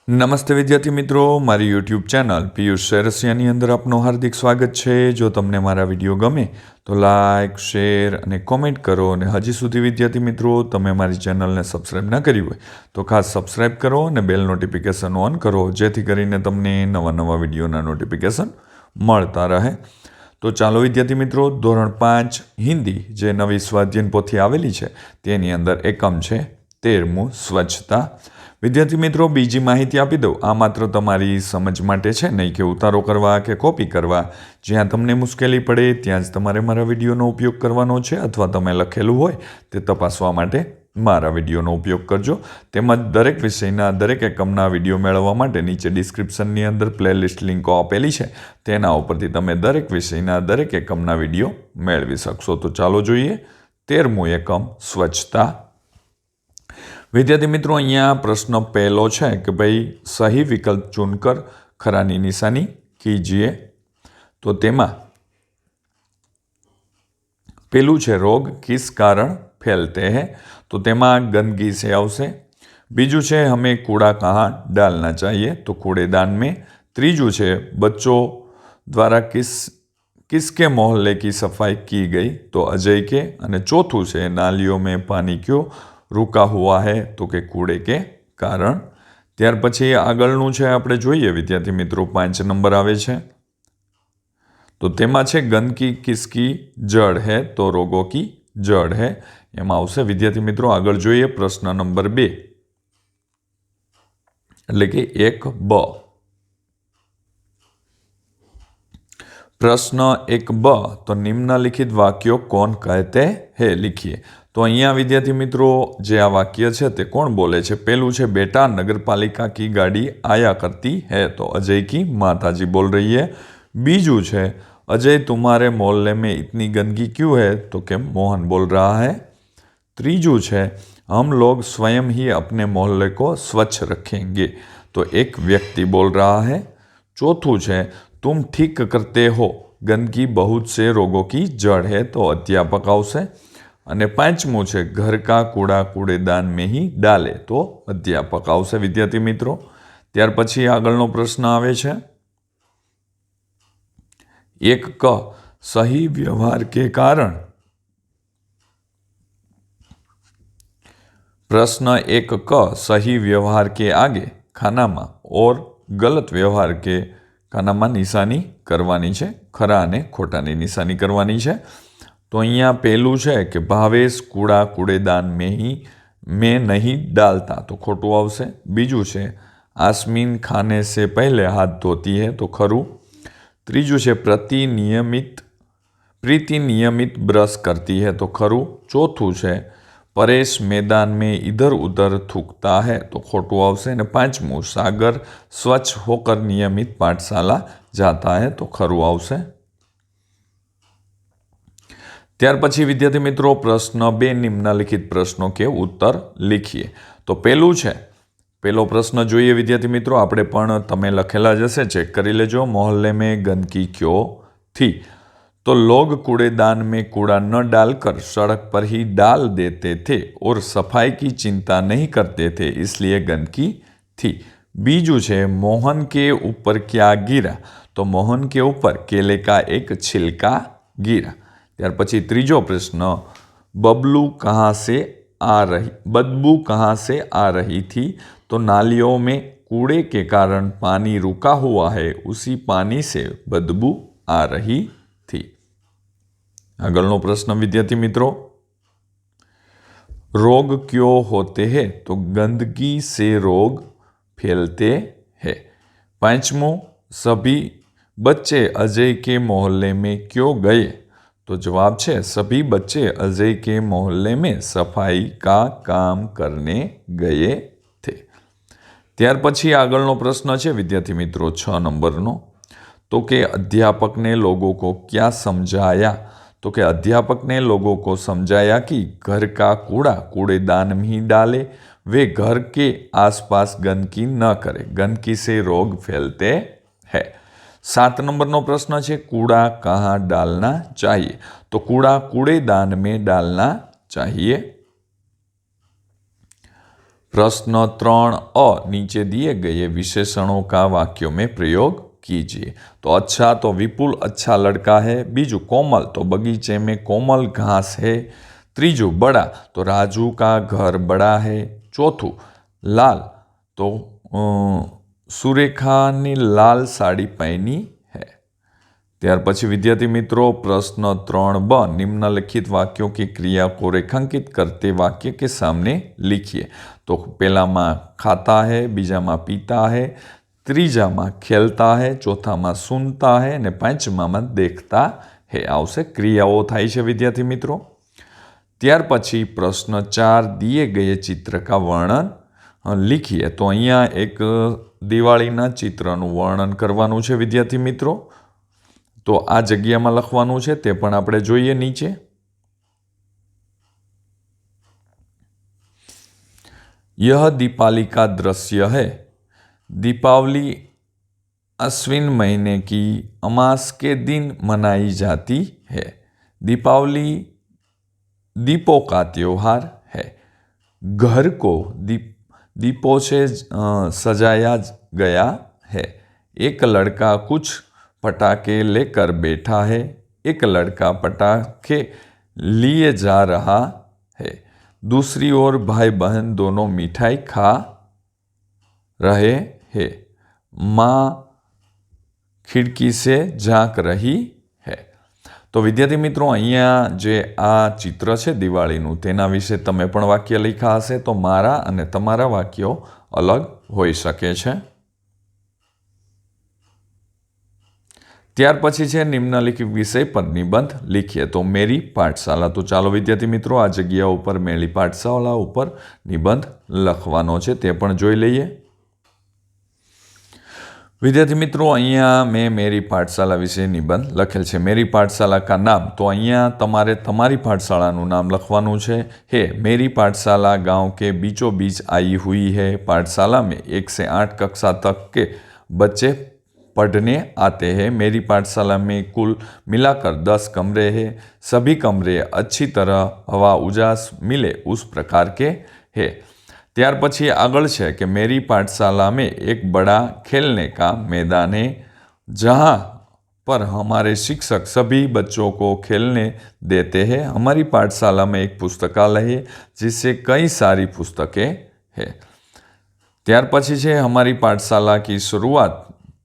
નમસ્તે વિદ્યાર્થી મિત્રો, મારી યુટ્યુબ ચેનલ પિયુષ સેરસિયાની અંદર આપનું હાર્દિક સ્વાગત છે। જો તમને મારા વિડીયો ગમે તો લાઇક, શેર અને કોમેન્ટ કરો। અને હજી સુધી વિદ્યાર્થી મિત્રો તમે મારી ચેનલને સબસ્ક્રાઈબ ન કરી હોય તો ખાસ સબસ્ક્રાઈબ કરો અને બેલ નોટિફિકેશન ઓન કરો, જેથી કરીને તમને નવા વિડીયોના નોટિફિકેશન મળતા રહે। તો ચાલો વિદ્યાર્થી મિત્રો, ધોરણ 5 હિન્દી જે નવી સ્વાધ્યાયન પોથી આવેલી છે તેની અંદર એકમ છે 13મું સ્વચ્છતા। વિદ્યાર્થી મિત્રો, બીજી માહિતી આપી દઉં, આ માત્ર તમારી સમજ માટે છે, નહીં કે ઉતારો કરવા કે કોપી કરવા। જ્યાં તમને મુશ્કેલી પડે ત્યાં જ તમારે મારા વિડીયોનો ઉપયોગ કરવાનો છે, અથવા તમે લખેલું હોય તે તપાસવા માટે મારા વિડીયોનો ઉપયોગ કરજો। તેમજ દરેક વિષયના દરેક એકમના વિડીયો મેળવવા માટે નીચે ડિસ્ક્રિપ્શનની અંદર પ્લેલિસ્ટ લિંકો આપેલી છે, તેના ઉપરથી તમે દરેક વિષયના દરેક એકમના વિડીયો મેળવી શકશો। તો ચાલો જોઈએ 13મું એકમ સ્વચ્છતા। विद्यार्थी मित्रों, अहींया प्रश्न पहलो है कि भाई सही विकल्प चुनकर खरानी निशानी कीजिए। तो तेमा पेलू है रोग किस कारण फैलते हैं, तो तेमा गंदगी से आवशे। बीजू है हमें कूड़ा कहाँ डालना चाहिए, तो कूड़ेदान में। तीजू है बच्चों द्वारा किसके मोहल्ले की सफाई की गई, तो अजय के। और चौथू है नालियों में पानी क्यों रुका हुआ है, तो के कूड़े के कारण। त्यार पछी आगळनुं छे आपणे जोईए विद्यार्थी मित्रों, 5 नंबर आवे छे। तो तेमां छे गंदगी किसकी जड़ है, तो रोगों की जड़ है। एमां आवशे विद्यार्थी मित्रों। आगळ जोईए प्रश्न नंबर 2 એટલે કે 1 ब। प्रश्न 1 ब, तो निम्नलिखित वाक्यों कौन कहते हैं, लिखिए। तो अहींया विद्यार्थी मित्रों जे आ वाक्य है ते कोण बोले छे। पहलू है बेटा नगरपालिका की गाड़ी आया करती है, तो अजय की माताजी बोल रही है। बीजू है अजय तुम्हारे मोहल्ले में इतनी गंदगी क्यों है, तो के मोहन बोल रहा है। तीजू है हम लोग स्वयं ही अपने मोहल्ले को स्वच्छ रखेंगे, तो एक व्यक्ति बोल रहा है। चौथू है तुम ठीक करते हो, गंदगी बहुत से रोगों की जड़ है, तो अध्यापक आवशे। અને પાંચમું છે ઘર કા કૂડા કૂડેદાન में ही डाले, तो अध्यापक आवशे विद्यार्थी मित्रों। ત્યાર પછી આગળનો પ્રશ્ન આવે છે 1 क, सही व्यवहार के कारण। प्रश्न 1 क, सही व्यवहार के आगे खानाમાં और गलत व्यवहार के ખાનામાં નિશાની કરવાની છે, ખરા અને ખોટાની નિશાની કરવાની છે। तो अहींया पहलू है कि भावेश कूड़ा कूड़ेदान में नहीं डालता, तो खोटू आवशे। बीजू है आसमीन खाने से पहले हाथ धोती है, तो खरू। तीजू है प्रीति नियमित ब्रश करती है, तो खरू। चौथू है परेश मैदान में इधर उधर थूकता है, तो खोटू आवशे। पांचमू सागर स्वच्छ होकर नियमित पाठशाला जाता है, तो खरू आवशे। त्यार पछी विद्यार्थी मित्रों प्रश्न 2, निम्नलिखित प्रश्नों के उत्तर लिखिए। तो पहलू है, पहलो प्रश्न जोईए विद्यार्थी मित्रों, आपणे पण तमे लखेला ज हशे, चेक करी लेजो। मोहल्ले में गंदगी क्यों थी, तो लोग कूड़ेदान में कूड़ा न डालकर सड़क पर ही डाल देते थे और सफाई की चिंता नहीं करते थे, इसलिए गंदगी थी। बीजू है मोहन के ऊपर क्या गिरा, तो मोहन के ऊपर केले का एक छिलका गिरा। त्यार पछी तीजो प्रश्न बदबू कहाँ से आ रही थी, तो नालियों में कूड़े के कारण पानी रुका हुआ है, उसी पानी से बदबू आ रही थी। आगळनो प्रश्न विद्यार्थी मित्रों, रोग क्यों होते हैं, तो गंदगी से रोग फैलते हैं। पांचमो सभी बच्चे अजय के मोहल्ले में क्यों गए, तो जवाब है सभी बच्चे अजय के मोहल्ले में सफाई का काम करने गए थे। त्यार पछी आगळनो प्रश्न है विद्यार्थी मित्रों 6 नंबरनो, तो के अध्यापक ने लोगों को क्या समझाया, तो के अध्यापक ने लोगों को समझाया कि घर का कूड़ा कूड़ेदान में ही डाले, वे घर के आसपास गंदगी न करें, गंदगी से रोग फैलते हैं। 7 नंबर प्रश्न है कूड़ा कहाँ डालना चाहिए, तो कूड़ा कूड़ेदान में डालना चाहिए। प्रश्न 3 नीचे दिए गए विशेषणों का वाक्यों में प्रयोग कीजिए। तो अच्छा तो विपुल अच्छा लड़का है। बीजू कोमल तो बगीचे में कोमल घास है। त्रीजू बड़ा तो राजू का घर बड़ा है। चौथू लाल तो सुरेखा ने लाल साड़ी पहनी है। ત્યાર પછી વિદ્યાર્થી મિત્રો प्रश्न 3 निम्नलिखित वाक्यों की क्रिया को रेखांकित करते वाक्य के सामने लिखिए। तो पहला में खाता है, बीजा में पीता है, तीजा में खेलता है, चौथा में सुनता है ने પાંચમા में देखता है। आवशे क्रियाओ थाय छे विद्यार्थी मित्रों। ત્યાર પછી प्रश्न 4 दिए गए चित्र का वर्णन लिखिए। तो अहींया एक दिवाळीना चित्रनुं वर्णन करवानुं छे विद्यार्थी मित्रों। तो आ जग्यामां लखवानुं छे ते पण आपणे जोईए नीचे। यह दीपावली का दृश्य है। दीपावली अश्विन महीने की अमास के दिन मनाई जाती है। दीपावली दीपों का त्योहार है। घर को दीपों से सजाया गया है। एक लड़का कुछ पटाखे लेकर बैठा है। एक लड़का पटाखे लिए जा रहा है। दूसरी ओर भाई बहन दोनों मिठाई खा रहे हैं। माँ खिड़की से झांक रही है। तो विद्यार्थी मित्रों अहींया जे आ चित्र छे दिवाळीनुं तेना विषे तमे पण वाक्य लख्या हशे। तो मारा अने तमारा वाक्यो अलग होई शके छे। ત્યાર પછી છે નિમ્નલિખિત વિષય પર નિબંધ લીખીએ। તો મેરી પાઠશાલા। તો ચાલો વિદ્યાર્થી મિત્રો આ જગ્યા ઉપર મેરી પાઠશાલા ઉપર નિબંધ લખવાનો છે તે પણ જોઈ લઈએ। विद्यार्थी मित्रों अहींया मैं मेरी पाठशाला विषे निबंध लखेल छे। मेरी पाठशाला का नाम तो अहींया तमारे तमारी पाठशालानुं नाम लखवानुं छे। हे मेरी पाठशाला गांव के बीचों बीच आई हुई है। पाठशाला में 1 से 8 कक्षा तक के बच्चे पढ़ने आते हैं। मेरी पाठशाला में कुल मिलाकर 10 कमरे हैं। सभी कमरे अच्छी तरह हवा उजास मिले उस प्रकार के हैं। ત્યાર પછી આગળ છે કે मेरी पाठशाला में एक बड़ा खेलने का मैदान है जहाँ पर हमारे शिक्षक सभी बच्चों को खेलने देते हैं। हमारी पाठशाला में एक पुस्तकालय है जिससे कई सारी पुस्तकें हैं। ત્યાર પછી છે हमारी पाठशाला की शुरुआत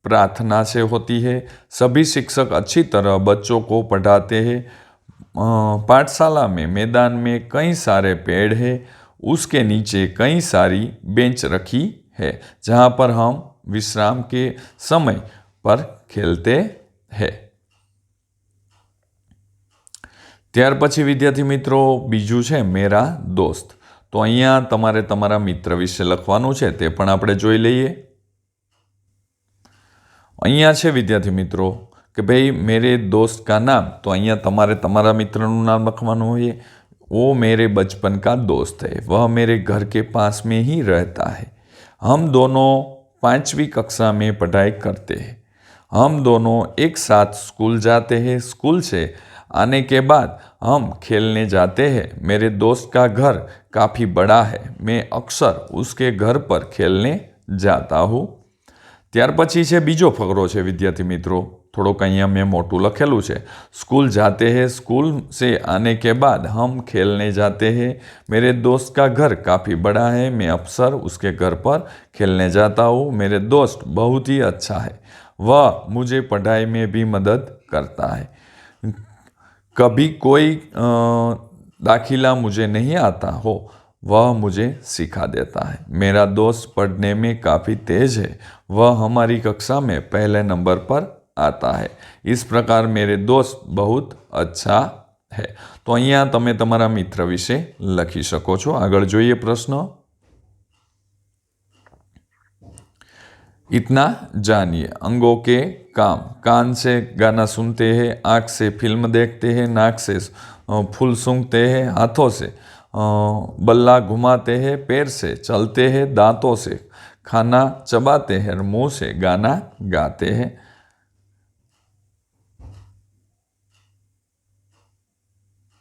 प्रार्थना से होती है। सभी शिक्षक अच्छी तरह बच्चों को पढ़ाते हैं। पाठशाला में मैदान में कई सारे पेड़ हैं। उसके नीचे कई सारी बेंच रखी है जहाँ पर हम विश्राम के समय पर खेलते हैं। ત્યાર પછી વિદ્યાર્થી મિત્રો બીજું છે मेरा दोस्त। तो અહીંયા તમારે તમારા મિત્ર વિશે લખવાનું છે તે પણ આપણે જોઈ લઈએ। અહીંયા છે વિદ્યાર્થી મિત્રો કે ભાઈ मेरे दोस्त का नाम। तो અહીંયા તમારે તમારા મિત્રનું નામ લખવાનું હોય। वो मेरे बचपन का दोस्त है। वह मेरे घर के पास में ही रहता है। हम दोनों 5वीं कक्षा में पढ़ाई करते हैं। हम दोनों एक साथ स्कूल जाते हैं। स्कूल से आने के बाद हम खेलने जाते हैं। मेरे दोस्त का घर काफ़ी बड़ा है। मैं अक्सर उसके घर पर खेलने जाता हूँ। ત્યાર પછી છે બીજો ફકરો છે વિદ્યાર્થી મિત્રો। થોડોક અહીંયા મેં મોટું લખેલું છે। स्कूल जाते हैं। स्कूल से आने के बाद हम खेलने जाते हैं। मेरे दोस्त का घर काफ़ी बड़ा है। मैं अक्सर उसके घर पर खेलने जाता हूँ। मेरे दोस्त बहुत ही अच्छा है। वह मुझे पढ़ाई में भी मदद करता है। कभी कोई दाखिला मुझे नहीं आता हो वह मुझे सिखा देता है। मेरा दोस्त पढ़ने में काफ़ी तेज़ है। वह हमारी कक्षा में पहले नंबर पर आता है। इस प्रकार मेरे दोस्त बहुत अच्छा है। तो અહીંયા તમે તમારા મિત્ર વિશે લખી શકો છો। આગળ જોઈએ પ્રશ્ન। इतना जानिए अंगों के काम। कान से गाना सुनते हैं, आँख से फिल्म देखते हैं, नाक से फूल सूंघते हैं, हाथों से बल्ला घुमाते हैं, पैर से चलते हैं, दांतों से खाना चबाते हैं और मुंह से गाना गाते हैं।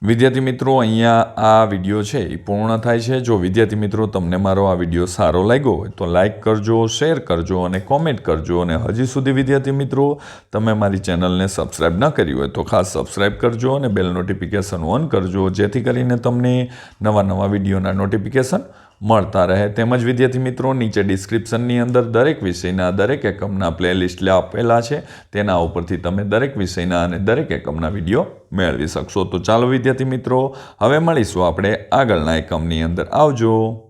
વિદ્યાર્થી મિત્રો, અહીંયા આ વિડીયો છે એ પૂર્ણ થાય છે. જો વિદ્યાર્થી મિત્રો તમને મારો આ વિડીયો સારો લાગ્યો હોય તો લાઇક કરજો, શેર કરજો અને કોમેન્ટ કરજો. અને હજી સુધી વિદ્યાર્થી મિત્રો તમે મારી ચેનલને સબસ્ક્રાઈબ ન કરી હોય તો ખાસ સબસ્ક્રાઈબ કરજો અને બેલ નોટિફિકેશન ઓન કરજો, જેથી કરીને તમને નવા વિડીયોના નોટિફિકેશન મળતા રહે. તેમજ વિદ્યાર્થી મિત્રો નીચે ડિસ્ક્રિપ્શનની અંદર દરેક વિષયના દરેક એકમના પ્લેલિસ્ટ આપેલા છે, તેના ઉપરથી તમે દરેક વિષયના અને દરેક એકમના વિડીયો મેળવી શકશો. તો ચાલો વિદ્યાર્થી મિત્રો, હવે મળીશું આપણે આગળના એકમની અંદર. આવજો.